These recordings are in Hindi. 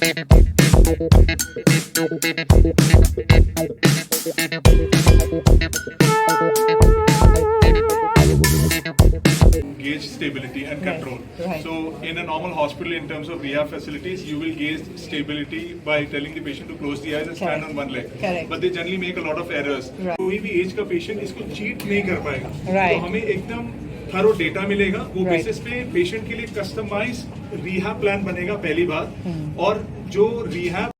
Gauge stability and control. Right. So in a normal hospital, in terms of rehab facilities, you will gauge stability by telling the patient to close the eyes and stand Correct. on one leg. Correct. But they generally make a lot of errors. Right. कोई भी एज का पेशेंट इसको चीट नहीं कर पाएगा. Right. तो हमें एकदम थरो डेटा मिलेगा, वो Right. बेसिस पे पेशेंट के लिए कस्टमाइज रिहैब प्लान बनेगा पहली बार. और जो रिहैब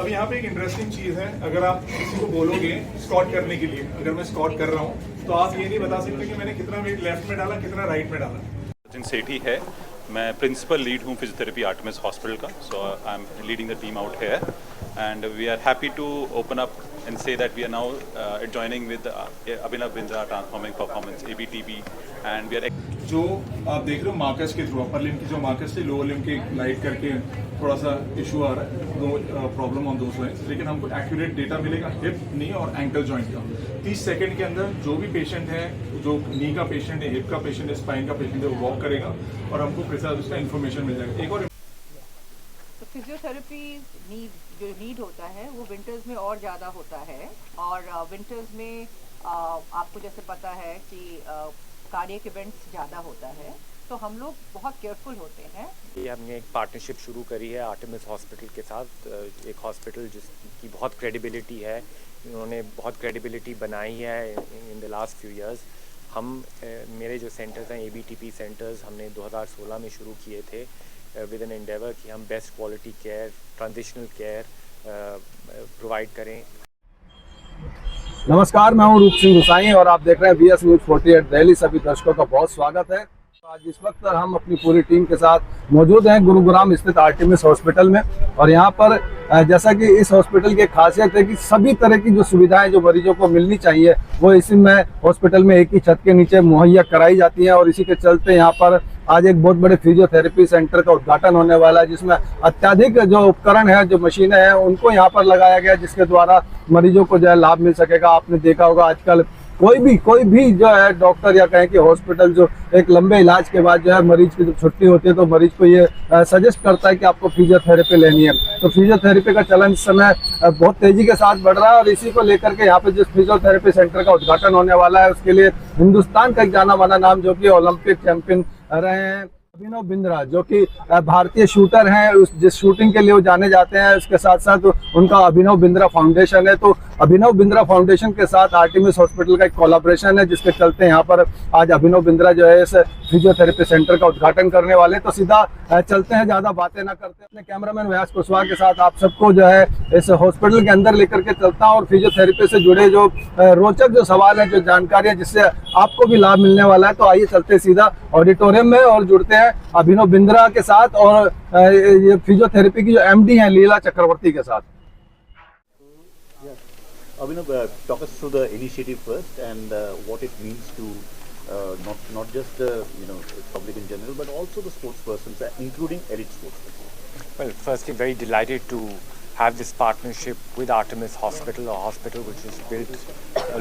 अब यहाँ पे एक इंटरेस्टिंग चीज है, अगर आप किसी को बोलोगे स्कॉट करने के लिए, अगर मैं स्कॉट कर रहा हूँ तो आप ये नहीं बता सकते कि मैंने कितना वेट लेफ्ट में डाला, कितना राइट में डाला. सचिन सेठी है, मैं प्रिंसिपल लीड हूँ फिजियोथेरेपी आर्टेमिस हॉस्पिटल का. So I am leading the team out here and we are happy to open up and say that we are now joining with Abhinav Bindra Transforming Performance ABTP and we are जो आप देख रहे हो मार्कस के थ्रू, अपर लिम्ब की जो मार्कस थे लोअर लिम्ब के लाइट करके थोड़ा सा इशू आ रहा है, दो प्रॉब्लम ऑन दोस लाइन्स. लेकिन हमको एक्यूरेट डेटा मिलेगा हिप, नी और एंकल जॉइंट का. 30 सेकंड के अंदर जो भी पेशेंट है, जो नी का पेशेंट है, हिप का पेशेंट है, स्पाइन का पेशेंट है, वो वॉक करेगा और हमको प्रिसाइज उसका इन्फॉर्मेशन मिल जाएगा. एक और फिजियोथेरेपी नीड होता है वो विंटर्स में और ज़्यादा होता है. और विंटर्स में आपको जैसे पता है कि कार्डियक इवेंट्स ज़्यादा होता है, तो हम लोग बहुत केयरफुल होते हैं. ये हमने एक पार्टनरशिप शुरू करी है आर्टेमिस हॉस्पिटल के साथ. एक हॉस्पिटल जिसकी बहुत क्रेडिबिलिटी है, उन्होंने बहुत क्रेडिबिलिटी बनाई है in the last few years. हम मेरे जो सेंटर्स हैं ABTP सेंटर्स हमने 2016 में शुरू किए थे विद एन एंडेवर कि हम best quality care, transitional care provide करें. नमस्कार, मैं हूं रूप सिंह गुसाई और आप देख रहे हैं BS News 48 दिल्ली. सभी दर्शकों का बहुत स्वागत है. आज इस वक्त हम अपनी पूरी टीम के साथ मौजूद हैं गुरुग्राम स्थित आर्टेमिस हॉस्पिटल में. और यहाँ पर जैसा कि इस हॉस्पिटल की खासियत है कि सभी तरह की जो सुविधाएं जो मरीजों को मिलनी चाहिए वो इसी में हॉस्पिटल में एक ही छत के नीचे मुहैया कराई जाती हैं. और इसी के चलते यहाँ पर आज एक बहुत बड़े फिजियोथेरेपी सेंटर का उद्घाटन होने वाला है, जिसमें अत्याधिक जो उपकरण है, जो मशीनें हैं, उनको यहाँ पर लगाया गया, जिसके द्वारा मरीजों को जो है लाभ मिल सकेगा. आपने देखा होगा आजकल कोई भी जो है डॉक्टर या कहें कि हॉस्पिटल जो एक लंबे इलाज के बाद जो है मरीज की जब छुट्टी होती है तो मरीज को ये सजेस्ट करता है कि आपको फिजियोथेरेपी लेनी है. तो फिजियोथेरेपी का चलन इस समय बहुत तेजी के साथ बढ़ रहा है. और इसी को लेकर के यहाँ पे जिस फिजियोथेरेपी सेंटर का उद्घाटन होने वाला है उसके लिए हिंदुस्तान का एक जाना माना नाम, जो कि ओलंपिक चैंपियन रहे हैं, अभिनव बिंद्रा, जो कि भारतीय शूटर हैं, जिस शूटिंग के लिए वो जाने जाते हैं. इसके साथ साथ उनका अभिनव बिंद्रा फाउंडेशन है. तो अभिनव बिंद्रा फाउंडेशन के साथ आर्टेमिस हॉस्पिटल का एक कोलैबोरेशन है, जिसके चलते यहाँ पर आज अभिनव बिंद्रा जो है इस फिजियोथेरेपी सेंटर का उद्घाटन करने वाले. तो सीधा चलते हैं, ज़्यादा बातें ना करते, अपने कैमरामैन व्यास कुशवाहा के साथ आप सबको जो है इस हॉस्पिटल के अंदर लेकर के चलता हूँ और फिजियोथेरेपी से जुड़े जो रोचक जो सवाल है, जो जानकारी है, जिससे आपको भी लाभ मिलने वाला है. तो आइए चलते सीधा ऑडिटोरियम में और जुड़ते हैं अभिनव बिंद्रा के साथ और ये फिजियोथेरेपी की जो MD हैं लीला चक्रवर्ती के साथ. Abhinav, talk us through the initiative first and what it means to not just public in general, but also the sports persons, including elite sports persons. Well, firstly, very delighted to have this partnership with Artemis Hospital, a hospital which has built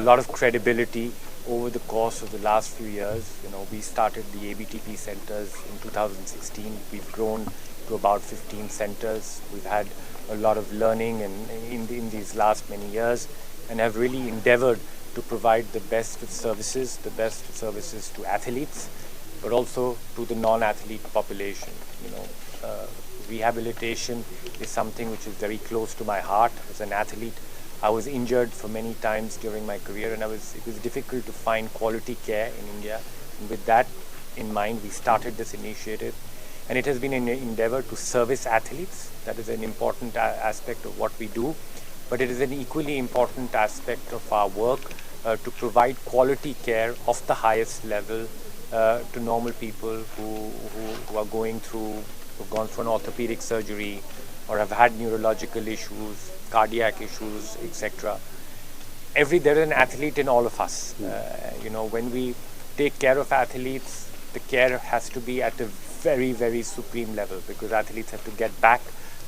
a lot of credibility over the course of the last few years. We started the ABTP centers in 2016. We've grown to about 15 centers. We've had a lot of learning in these last many years, and have really endeavored to provide the best of services to athletes, but also to the non-athlete population. Rehabilitation is something which is very close to my heart. As an athlete, I was injured for many times during my career, and it was difficult to find quality care in India. And with that in mind, we started this initiative, and it has been an endeavor to service athletes. That is an important aspect of what we do, but it is an equally important aspect of our work to provide quality care of the highest level to normal people who are going through, who've gone for an orthopedic surgery or have had neurological issues, cardiac issues, etc. There is an athlete in all of us. When we take care of athletes, the care has to be at a very, very supreme level, because athletes have to get back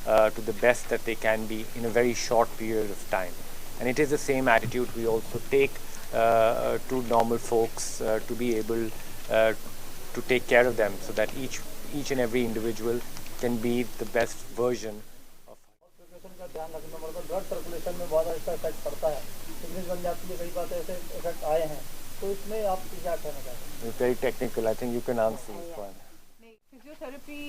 to the best that they can be in a very short period of time. And it is the same attitude we also take to normal folks to be able to take care of them, so that each and every individual can be the best version ध्यान रखना पड़ता है। ब्लड सर्कुलेशन में बहुत अच्छा इफेक्ट पड़ता है, सिकनेस बन जाती है, कई बार ऐसे इफेक्ट आए हैं, तो इसमें आप क्या कहना चाहते हैं? It's very technical. I think you can answer this one. Physiotherapy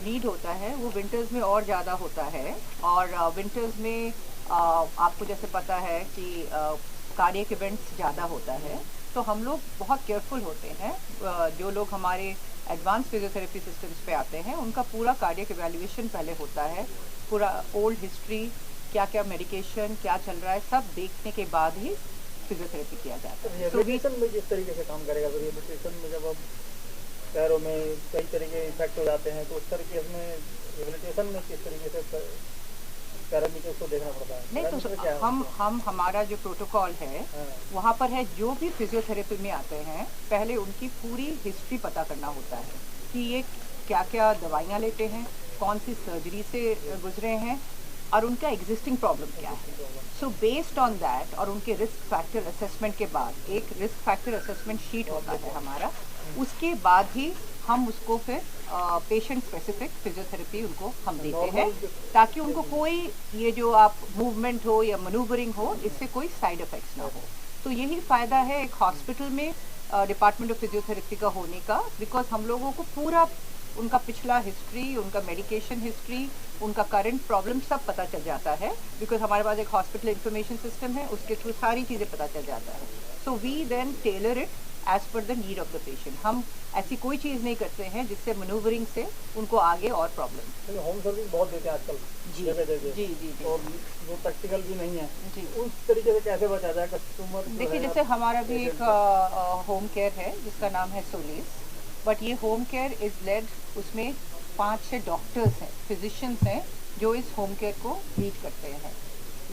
need होता है वो विंटर्स में और ज़्यादा होता है। और विंटर्स में आपको जैसे पता है कि कार्डियक इवेंट्स ज़्यादा होता है, तो हम लोग बहुत केयरफुल होते हैं। जो लोग हमारे एडवांस फिजियोथेरेपी सिस्टम्स पे आते हैं उनका पूरा कार्डियक इवैल्यूएशन पहले होता है, पूरा ओल्ड हिस्ट्री, क्या क्या मेडिकेशन क्या चल रहा है, सब देखने के बाद ही फिजियोथेरेपी किया जाता है। रिहेबिलिटेशन में किस तरीके से काम करेगा? तो रिहेबिलिटेशन में जब अब पैरों में कई तरह के इफेक्ट हो जाते हैं, तो उस तरीके में रिहेबिलिटेशन में किस तरीके से पैरामीटर्स को देखना पड़ता है? नहीं तो हमारा जो प्रोटोकॉल है वहाँ पर है, जो भी फिजियोथेरेपी में आते हैं पहले उनकी पूरी हिस्ट्री पता करना होता है कि ये क्या क्या दवाइयाँ लेते हैं, कौन सी सर्जरी से गुजरे हैं और उनका एग्जिस्टिंग प्रॉब्लम क्या है। सो बेस्ड ऑन दैट और उनके रिस्क फैक्टर असेसमेंट के बाद एक रिस्क फैक्टर असेसमेंट शीट होता है हमारा, उसके बाद ही हम उसको फिर पेशेंट स्पेसिफिक फिजियोथेरेपी उनको हम देते हैं, ताकि उनको कोई ये जो आप मूवमेंट हो या मनूवरिंग हो इससे कोई साइड इफ़ेक्ट्स ना हो। तो यही फ़ायदा है एक हॉस्पिटल में डिपार्टमेंट ऑफ फिजियोथेरेपी का होने का, बिकॉज हम लोगों को पूरा उनका पिछला हिस्ट्री, उनका मेडिकेशन हिस्ट्री, उनका करंट प्रॉब्लम सब पता चल जाता है, बिकॉज हमारे पास एक हॉस्पिटल इंफॉर्मेशन सिस्टम है, उसके थ्रू सारी चीज़ें पता चल जाता है। So we then tailor it as per the need of the patient. हम ऐसी कोई चीज़ नहीं करते हैं जिससे मनूवरिंग से उनको आगे और प्रॉब्लम। होम सर्विस बहुत देते हैं आजकल जी जी जी जी और वो प्रैक्टिकल भी नहीं है जी। उस तरीके से कैसे बचा जाए कस्टमर? देखिए जैसे हमारा भी एक होम केयर है जिसका नाम है सोलिस, बट ये होम केयर इज़ लेड, उसमें 5-6 डॉक्टर्स हैं, फिजिशियंस हैं जो इस होम केयर को लीड करते हैं।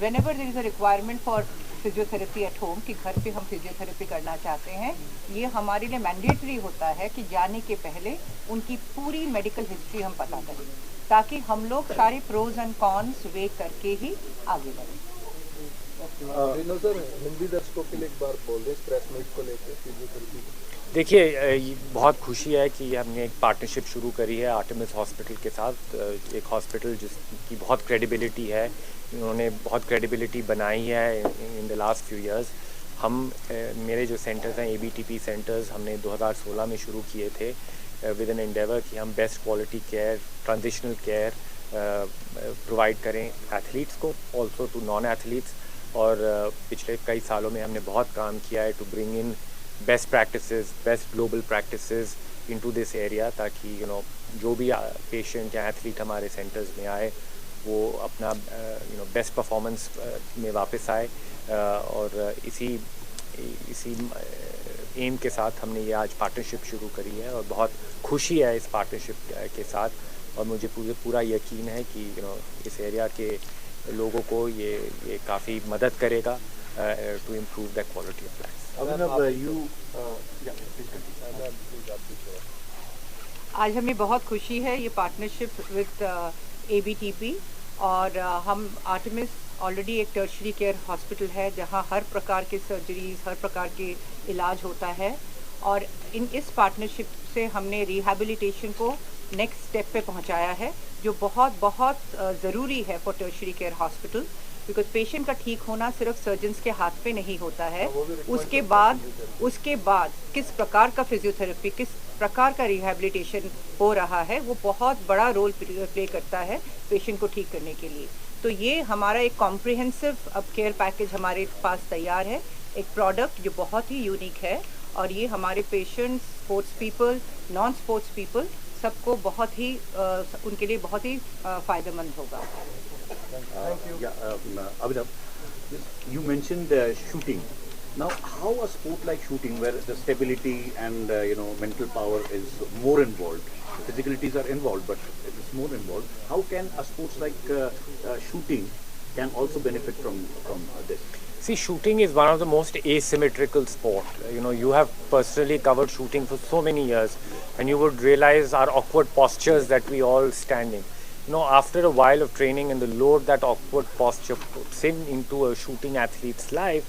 Whenever there is a requirement for physiotherapy at home, कि घर पे हम फिजियोथेरेपी करना चाहते हैं, ये हमारे लिए मैंडेटरी होता है कि जाने के पहले उनकी पूरी मेडिकल हिस्ट्री हम पता करें, ताकि हम लोग सारे प्रोज एंड कॉन्स वे करके ही आगे बढ़ें। सर हिंदी दर्शकों के लिए एक बार बोल दें प्रेस मीट को लेकर फिजियोथेरेपी। देखिए बहुत खुशी है कि हमने एक पार्टनरशिप शुरू करी है आर्टेमिस हॉस्पिटल के साथ, एक हॉस्पिटल जिसकी बहुत क्रेडिबिलिटी है, उन्होंने बहुत क्रेडिबिलिटी बनाई है in the last few years. हम मेरे जो सेंटर्स हैं ABTP सेंटर्स हमने 2016 में शुरू किए थे विद एन एंडेवर कि हम best quality care, transitional care provide करें एथलीट्स को, ऑल्सो टू नॉन एथलीट्स। और पिछले कई सालों में हमने बहुत काम किया है to bring in best practices, best global practices into this area, ताकि जो भी पेशेंट या एथलीट हमारे सेंटर्स में आए वो अपना बेस्ट परफॉर्मेंस में वापस आए। और इसी एम के साथ हमने ये आज पार्टनरशिप शुरू करी है और बहुत खुशी है इस पार्टनरशिप के साथ, और मुझे पूरा यकीन है कि इस एरिया के लोगों को ये काफ़ी मदद करेगा to improve the quality of life. आज हमें बहुत खुशी है ये पार्टनरशिप विद ABTP, और हम आर्टेमिस ऑलरेडी एक टर्शरी केयर हॉस्पिटल है जहां हर प्रकार के सर्जरीज, हर प्रकार के इलाज होता है, और इस पार्टनरशिप से हमने रिहैबिलिटेशन को नेक्स्ट स्टेप पे पहुंचाया है, जो बहुत बहुत ज़रूरी है for tertiary care hospital, because patient का ठीक होना सिर्फ सर्जन्स के हाथ पे नहीं होता है, उसके बाद किस प्रकार का फिजियोथेरेपी, किस प्रकार का रिहैबिलिटेशन हो रहा है, वो बहुत बड़ा रोल प्ले करता है पेशेंट को ठीक करने के लिए। तो ये हमारा एक कॉम्प्रिहेंसिव अब केयर पैकेज हमारे पास तैयार है, एक प्रोडक्ट जो बहुत ही यूनिक है, और ये हमारे patients, sports people, non sports people सबको बहुत ही उनके लिए बहुत ही फ़ायदेमंद होगा। Abhinav, you mentioned shooting. Now, how a sport like shooting, where the stability and mental power is more involved, physicalities are involved, but it is more involved. How can a sport like shooting can also benefit from this? See, shooting is one of the most asymmetrical sport. You have personally covered shooting for so many years, and you would realize our awkward postures that we all stand in. After a while of training and the load that awkward posture puts into a shooting athlete's life,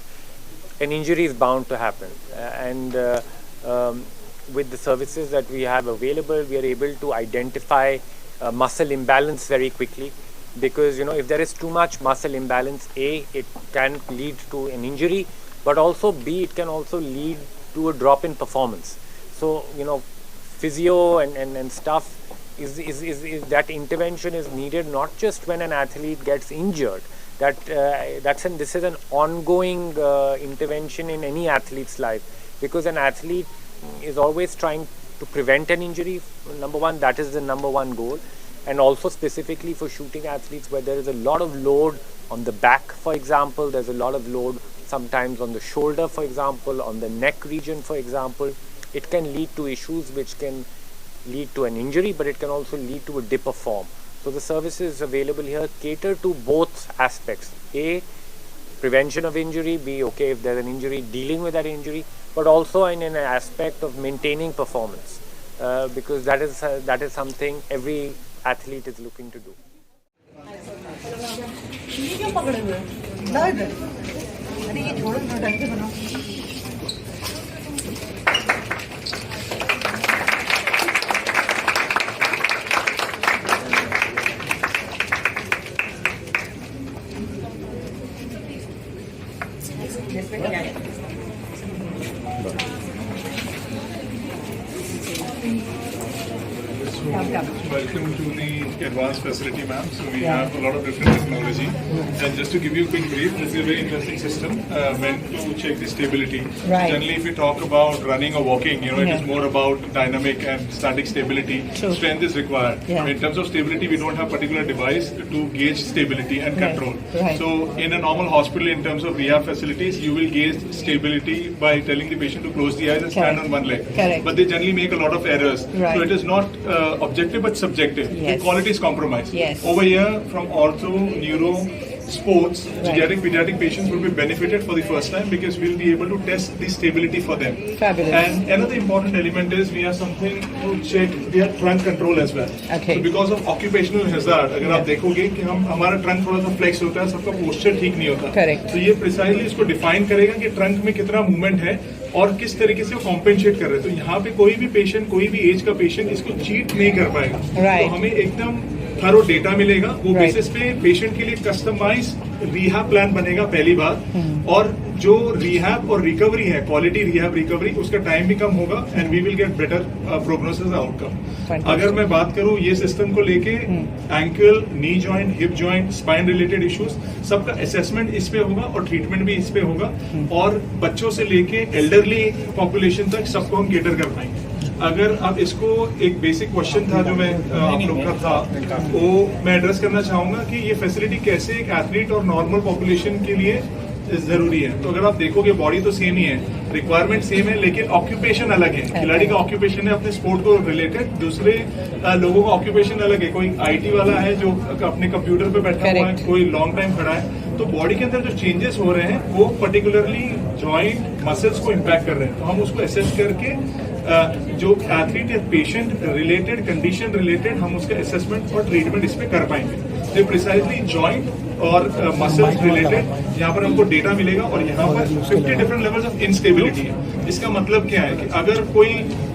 an injury is bound to happen. And with the services that we have available, we are able to identify muscle imbalance very quickly. because if there is too much muscle imbalance, A, it can lead to an injury, but also B, it can also lead to a drop in performance. So physio and stuff is that intervention is needed not just when an athlete gets injured. This is an ongoing intervention in any athlete's life, because an athlete is always trying to prevent an injury. Number one, that is the number one goal. And also specifically for shooting athletes where there is a lot of load on the back, for example, there's a lot of load sometimes on the shoulder, for example, on the neck region, for example, it can lead to issues which can lead to an injury, but it can also lead to a dip of form. So the services available here cater to both aspects. A, prevention of injury, B, okay, if there's an injury, dealing with that injury, but also in an aspect of maintaining performance, because that is something every athlete is looking to do. Welcome to the advanced facility, ma'am. So we have a lot of different technology. And just to give you a quick brief, this is a very interesting system meant to check the stability. Right. Generally, if we talk about running or walking, it is more about dynamic and static stability. True. Strength is required. Yeah. In terms of stability, we don't have particular device to gauge stability and control. Right. So in a normal hospital, in terms of rehab facilities, you will gauge stability by telling the patient to close the eyes and stand on one leg. Correct. But they generally make a lot of errors. Right. So it is not objective but subjective. Yes. The quality is compromised. Yes. Over here, from ortho, neuro, sports, geriatric, pediatric patients will be benefited for the first time because we'll be able to test the stability for them. Fabulous. And another important element is we have something to check their trunk control as well. Okay. So because of occupational hazard, अगर आप देखोगे कि हमारा ट्रंक थोड़ा सा फ्लेक्स होता है, सबका पोस्चर ठीक नहीं होता. Correct. तो ये प्रिसाइजली इसको डिफाइन करेगा कि ट्रंक में कितना मूवमेंट है और किस तरीके से वो कॉम्पेंसेट कर रहे हैं. तो यहाँ पे कोई भी पेशेंट, कोई भी एज का पेशेंट इसको चीट नहीं कर पाएगा. Right. तो हमें एकदम थरो डेटा मिलेगा, वो Right. बेसिस पे पेशेंट के लिए कस्टमाइज रिहैब प्लान बनेगा पहली बार. और जो रिहैब और रिकवरी है, क्वालिटी रिहैब रिकवरी, उसका टाइम भी कम होगा and we will get better prognosis outcome. Fantastic. अगर मैं बात करूं ये सिस्टम को लेके, ankle, knee joint, hip joint, spine related issues, सबका असेसमेंट इस पे होगा और ट्रीटमेंट भी इस पे होगा. और बच्चों से लेके एल्डरली पॉपुलेशन तक सबको हम केटर कर पाएंगे. अगर आप इसको, एक बेसिक क्वेश्चन था जो मैं आप लोग का था, वो मैं एड्रेस करना चाहूंगा कि ये फैसिलिटी कैसे एक एथलीट और नॉर्मल पॉपुलेशन के लिए जरूरी है. तो अगर आप देखोगे बॉडी तो सेम ही है, रिक्वायरमेंट सेम है, लेकिन ऑक्यूपेशन अलग है. खिलाड़ी का ऑक्यूपेशन है अपने स्पोर्ट को रिलेटेड, दूसरे लोगों का ऑक्यूपेशन अलग है. कोई आईटी वाला है जो अपने कंप्यूटर पे बैठा हुआ है, कोई लॉन्ग टाइम खड़ा है. तो बॉडी के अंदर जो चेंजेस हो रहे हैं वो पर्टिकुलरली जॉइंट मसल्स को इम्पैक्ट कर रहे हैं. तो हम उसको असेस करके जो एथलीट या पेशेंट रिलेटेड, कंडीशन रिलेटेड, हम उसका असेसमेंट और ट्रीटमेंट इस पे कर पाएंगे. तो प्रिसाइजली जॉइंट और मसल्स रिलेटेड यहाँ पर हमको डेटा मिलेगा. और यहाँ पर 50 डिफरेंट लेवल्स ऑफ इंस्टेबिलिटी है. इसका मतलब क्या है कि अगर कोई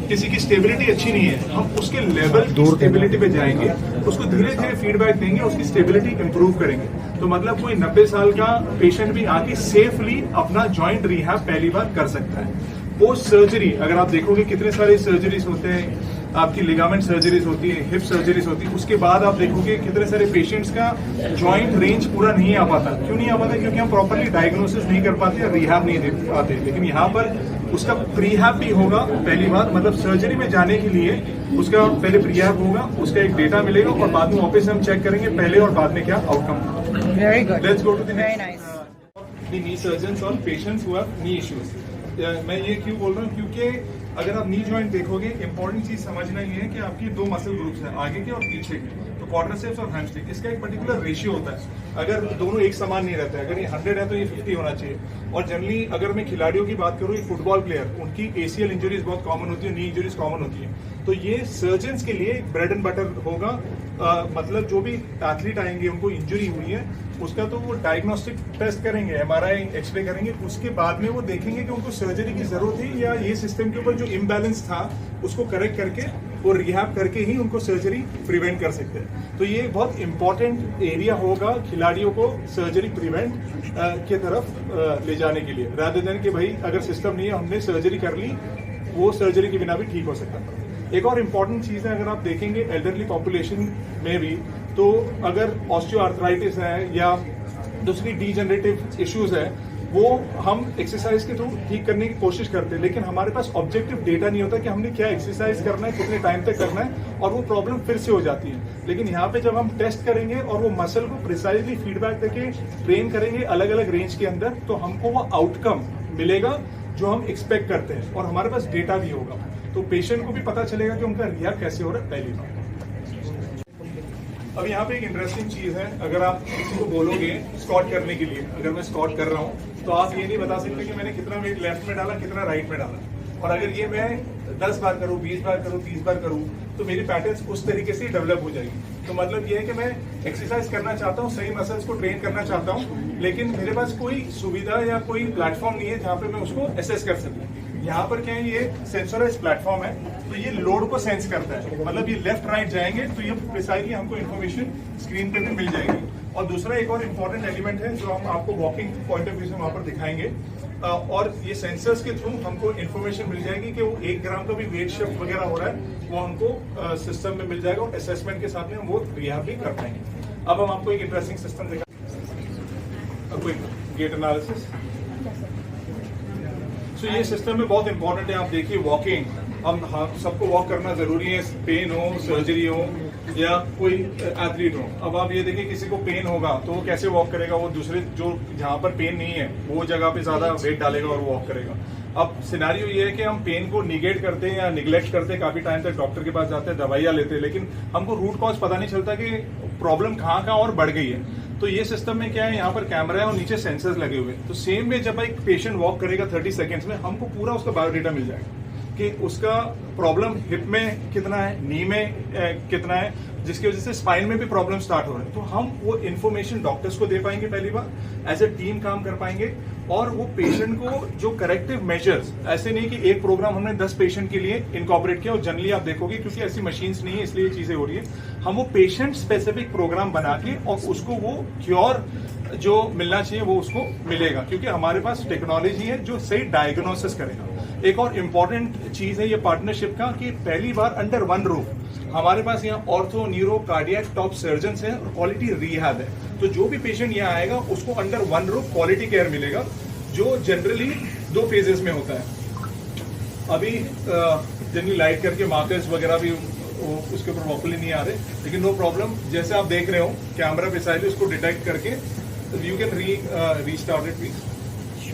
किसी की स्टेबिलिटी अच्छी नहीं है, हम उसके लेवल की स्टेबिलिटी पे जाएंगे, उसको धीरे धीरे फीडबैक देंगे, उसकी स्टेबिलिटी इंप्रूव करेंगे. तो मतलब कोई 90 साल का पेशेंट भी आके सेफली अपना जॉइंट रिहैब पहली बार कर सकता है. पोस्ट सर्जरी अगर आप देखोगे कितने सारे सर्जरीज होते हैं, आपकी लिगामेंट सर्जरीज होती है, हिप सर्जरीज होती है, उसके बाद आप देखोगे कितने सारे पेशेंट्स का जॉइंट रेंज पूरा नहीं आ पाता. क्यों नहीं आ पाता? क्योंकि हम प्रॉपर्ली डायग्नोसिस नहीं कर पाते या रिहैब नहीं दे पाते. लेकिन यहाँ पर उसका प्रीहैब भी होगा पहली बार, मतलब सर्जरी में जाने के लिए उसका पहले प्रीहैब होगा, उसका एक डेटा मिलेगा और बाद में वापस हम चेक करेंगे पहले और बाद में क्या outcome. Very good. Let's go to the Very next. nice. Knee surgeons और patients who have knee issues. मैं ये क्यों बोल रहा हूँ? क्योंकि अगर आप नी जॉइंट देखोगे, इंपॉर्टेंट चीज समझना ये है कि आपकी दो मसल ग्रुप्स हैं, आगे के और पीछे के. तो क्वाड्रिसेप्स और हैमस्ट्रिंग, इसका एक पर्टिकुलर रेशियो होता है. अगर दोनों एक समान नहीं रहते, अगर ये 100 है तो ये 50 होना चाहिए. और जनरली अगर मैं खिलाड़ियों की बात करूँ, फुटबॉल प्लेयर, उनकी ACL इंजरीज बहुत कॉमन होती है, नी इंजरीज कॉमन होती है. तो ये सर्जन्स के लिए ब्रेड एंड बटर होगा. मतलब जो भी एथलीट आएंगे उनको इंजरी हुई है, उसका तो वो डायग्नोस्टिक टेस्ट करेंगे, MRI, एक्सरे करेंगे, उसके बाद में वो देखेंगे कि उनको सर्जरी की जरूरत है या ये सिस्टम के ऊपर जो इम्बैलेंस था उसको करेक्ट करके वो रिहैब करके ही उनको सर्जरी प्रिवेंट कर सकते हैं। तो ये बहुत इंपॉर्टेंट एरिया होगा खिलाड़ियों को सर्जरी प्रिवेंट के तरफ ले जाने के लिए, रादर देन कि भाई अगर सिस्टम नहीं है हमने सर्जरी कर ली, वो सर्जरी के बिना भी ठीक हो सकता है। एक और इम्पॉर्टेंट चीज़ है, अगर आप देखेंगे एल्डरली पॉपुलेशन में भी, तो अगर ऑस्टियोआर्थराइटिस है या दूसरी डीजनरेटिव इश्यूज है, वो हम एक्सरसाइज के थ्रू ठीक करने की कोशिश करते हैं, लेकिन हमारे पास ऑब्जेक्टिव डेटा नहीं होता कि हमने क्या एक्सरसाइज करना है, कितने टाइम तक करना है, और वो प्रॉब्लम फिर से हो जाती है। लेकिन यहाँ पे जब हम टेस्ट करेंगे और वो मसल को प्रिसाइजली फीडबैक देके ट्रेन करेंगे अलग अलग रेंज के अंदर, तो हमको वो आउटकम मिलेगा जो हम एक्सपेक्ट करते हैं, और हमारे पास डेटा भी होगा, तो पेशेंट को भी पता चलेगा कि उनका रिहैब कैसे हो रहा है। पहली बात। अब यहाँ पे एक इंटरेस्टिंग चीज है, अगर आप किसी को बोलोगे स्क्वाट करने के लिए, अगर मैं स्क्वाट कर रहा हूँ तो आप ये नहीं बता सकते कि मैंने कितना वेट लेफ्ट में डाला, कितना राइट में डाला, और अगर ये मैं 10 बार करूँ, 20 बार करूँ, 30 बार करूँ, तो मेरी पैटर्न्स उस तरीके से डेवलप हो जाएगी। तो मतलब ये है कि मैं एक्सरसाइज करना चाहता हूँ, सही मसल्स को ट्रेन करना चाहता हूँ, लेकिन मेरे पास कोई सुविधा या कोई प्लेटफॉर्म नहीं है जहाँ पे मैं उसको एसेस कर सकूँ। यहाँ पर क्या है, ये सेंसराइज प्लेटफॉर्म है, तो ये लोड को सेंस करता है, मतलब ये लेफ्ट राइट जाएंगे तो ये प्रिसाइजली हमको इन्फॉर्मेशन स्क्रीन पे भी मिल जाएगी। और दूसरा एक और इम्पोर्टेंट एलिमेंट है जो हम आपको वॉकिंग पॉइंट ऑफ व्यू से वहाँ पर दिखाएंगे, और ये सेंसर्स के थ्रू हमको इन्फॉर्मेशन मिल जाएगी कि वो 1 ग्राम का भी वेट शिफ्ट वगैरह हो रहा है, वो हमको सिस्टम में मिल जाएगा, और असेसमेंट के साथ में हम वो रिहैब भी कर पाएंगे। अब हम आपको एक इंटरेस्टिंग सिस्टम दिखा, कोई गेट एनालिसिस। तो ये सिस्टम में बहुत इंपॉर्टेंट है। आप देखिए वॉकिंग, हम सबको वॉक करना जरूरी है, पेन हो, सर्जरी हो या कोई एथलीट हो। अब आप ये देखिए किसी को पेन होगा तो वो कैसे वॉक करेगा, वो दूसरे जो जहाँ पर पेन नहीं है वो जगह पे ज्यादा वेट डालेगा और वॉक करेगा। अब सिनेरियो ये है कि हम पेन को निगेट करते हैं या निगलेक्ट करते हैं, काफी टाइम तक डॉक्टर के पास जाते हैं, दवाइयां लेते हैं, लेकिन हमको रूट कॉज पता नहीं चलता कि प्रॉब्लम कहाँ और बढ़ गई है। तो ये सिस्टम में क्या है, यहाँ पर कैमरा है और नीचे सेंसर्स लगे हुए हैं। तो सेम वे जब एक पेशेंट वॉक करेगा 30 सेकेंड्स में, हमको पूरा उसका बायोडेटा मिल जाएगा कि उसका प्रॉब्लम हिप में कितना है, नी में कितना है, जिसकी वजह से स्पाइन में भी प्रॉब्लम स्टार्ट हो रहा है। तो हम वो इन्फॉर्मेशन डॉक्टर्स को दे पाएंगे, पहली बार एज ए टीम काम कर पाएंगे, और वो पेशेंट को जो करेक्टिव मेजर्स, ऐसे नहीं कि एक प्रोग्राम हमने 10 पेशेंट के लिए इनकॉर्पोरेट किया, और जनरली आप देखोगे क्योंकि ऐसी मशीन्स नहीं है इसलिए चीजें हो रही है, हम वो पेशेंट स्पेसिफिक प्रोग्राम बना के और उसको वो क्योर जो मिलना चाहिए वो उसको मिलेगा, क्योंकि हमारे पास टेक्नोलॉजी है जो सही डायग्नोसिस करेगा। एक और इम्पॉर्टेंट चीज है ये पार्टनरशिप का, कि पहली बार अंडर वन रूफ हमारे पास यहाँ ortho, neuro, cardiac top surgeons हैं और क्वालिटी रिहैब है। तो जो भी पेशेंट यहाँ आएगा उसको under one roof quality care मिलेगा, जो जनरली 2 फेजेस में होता है। अभी जनरली लाइट करके मार्कर्स वगैरह भी उसके ऊपर प्रॉपर्ली नहीं आ रहे, लेकिन नो प्रॉब्लम, जैसे आप देख रहे हो कैमरा पे साइड उसको डिटेक्ट करके you can restart it please.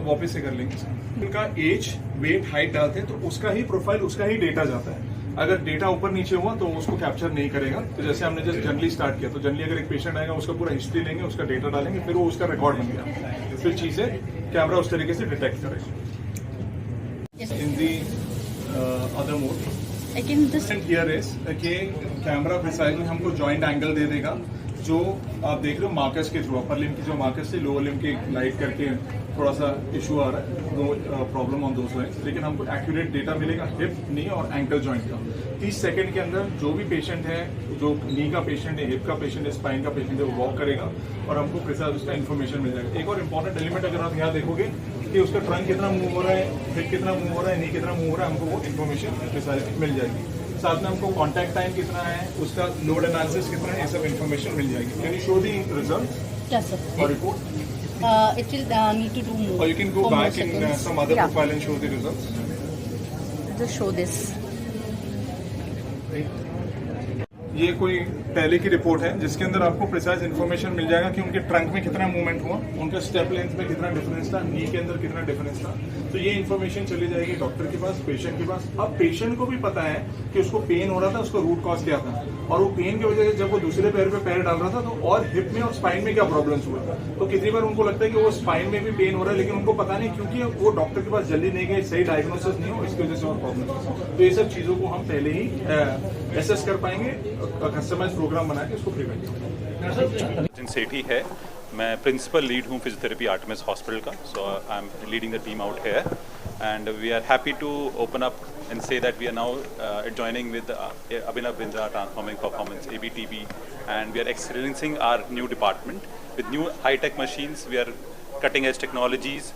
वापस से कर लेंगे। उनका एज, वेट, हाइट डालते हैं तो उसका ही प्रोफाइल, उसका ही डेटा जाता है। अगर डेटा ऊपर नीचे हुआ तो उसको कैप्चर नहीं करेगा। तो जैसे हमने जस्ट जनरली स्टार्ट किया, तो जनरली अगर एक पेशेंट आएगा उसका पूरा हिस्ट्री लेंगे, उसका डेटा डालेंगे, फिर वो उसका रिकॉर्ड बन गया, फिर चीजें कैमरा उस तरीके से डिटेक्ट करेगा। In the other mode here is कि कैमरा प्रिसाइजली हमको जॉइंट एंगल दे देगा, जो आप देख रहे हो मार्कर्स के थ्रू, अपर लिम की जो मार्कर्स थे, लोअर लिम के लाइट करके थोड़ा सा इशू आ रहा है, no problem on those lines, लेकिन हमको एक्यूरेट डेटा मिलेगा हिप, नी और एंकल जॉइंट का। 30 सेकंड के अंदर जो भी पेशेंट है, जो नी का पेशेंट है, हिप का पेशेंट है, स्पाइन का पेशेंट है, वो वॉक करेगा और हमको प्रिसाइज उसका इन्फॉर्मेशन मिल जाएगा। एक और इम्पॉर्टेंट एलिमेंट अगर आप यहाँ देखोगे कि उसका ट्रंक कितना मूव हो रहा है, हिप कितना मूव हो रहा है, नी कितना मूव हो रहा है, हमको वो इन्फॉर्मेशन प्रिसाइज मिल जाएगी। साथ में हमको कॉन्टैक्ट टाइम कितना है, उसका लोड एनालिसिस कितना है, ये सब इन्फॉर्मेशन मिल जाएगी। Can you show the result? Yes, sir. Or report? It will need to do more. Or you can go for more back in seconds. some other Yeah. profile and show the results. Just show this. ये कोई पहले की रिपोर्ट है जिसके अंदर आपको प्रिसाइज इन्फॉर्मेशन मिल जाएगा कि उनके ट्रंक में कितना मूवमेंट हुआ, उनका स्टेप लेंथ में कितना डिफरेंस था, नी के अंदर कितना डिफरेंस था। तो ये इन्फॉर्मेशन चली जाएगी डॉक्टर के पास, पेशेंट के पास। अब पेशेंट को भी पता है कि उसको पेन हो रहा था, उसका रूट कॉज क्या था, और वो पेन की वजह से जब वो दूसरे पैर पे पैर डाल रहा था तो और हिप में और स्पाइन में क्या प्रॉब्लम्स हुआ। तो कितनी बार उनको लगता है कि वो स्पाइन में भी पेन हो रहा है, लेकिन उनको पता नहीं, क्योंकि वो डॉक्टर के पास जल्दी नहीं गए, सही डायग्नोसिस नहीं हो, इसकी वजह से और प्रॉब्लम। तो ये सब चीजों को हम पहले ही एसेस कर पाएंगे, कस्टमाइज प्रोग्राम बना के उसको प्रिवेंट। सेठी है, मैं प्रिंसिपल लीड हूँ फिजियोथेरेपी आर्टेमिस हॉस्पिटल का, so I am leading the team out here and we are happy to open up and say that we are now joining with Abhinav Bindra Transforming Performance ABTB, and we are experiencing our new department with new high-tech machines. We are cutting-edge technologies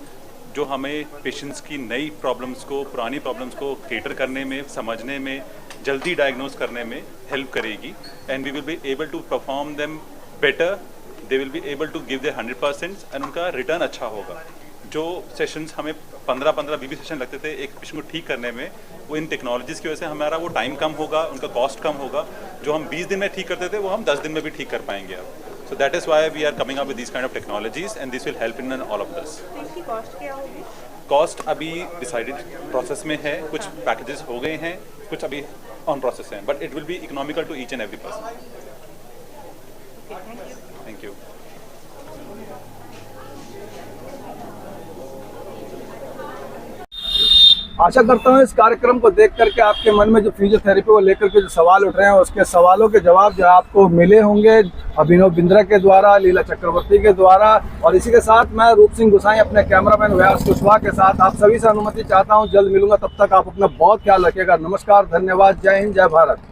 जो हमें पेशेंट्स की नई प्रॉब्लम्स को, पुरानी प्रॉब्लम्स को केटर करने में, समझने में, जल्दी डायग्नोज करने में हेल्प करेगी, and we will be able to perform them better, they will be able to give their 100% and उनका रिटर्न अच्छा होगा। जो सेशंस हमें 15-20 सेशन लगते थे एक पेशेंट को ठीक करने में, वो इन टेक्नोलॉजीज़ की वजह से हमारा वो टाइम कम होगा, उनका कॉस्ट कम होगा। जो हम 20 दिन में ठीक करते थे वो हम 10 दिन में भी ठीक कर पाएंगे अब। So that is why we are coming up with these kind of technologies, and this will help in all of this. इसकी कॉस्ट क्या होगी? कॉस्ट अभी डिसाइडेड प्रोसेस में है, कुछ पैकेजेस हो गए हैं, कुछ अभी ऑन प्रोसेस हैं, but it will be economical to each and every person. Thank you. आशा करता हूँ इस कार्यक्रम को देख करके आपके मन में जो फिजियोथेरेपी को लेकर के जो सवाल उठ रहे हैं उसके सवालों के जवाब जो आपको मिले होंगे अभिनव बिंद्रा के द्वारा, लीला चक्रवर्ती के द्वारा, और इसी के साथ मैं रूप सिंह गुसाई अपने कैमरामैन व्यास कुशवाहा के साथ आप सभी से अनुमति चाहता हूँ। जल्द मिलूंगा, तब तक आप अपना बहुत ख्याल रखिएगा। नमस्कार, धन्यवाद, जय हिंद, जय भारत।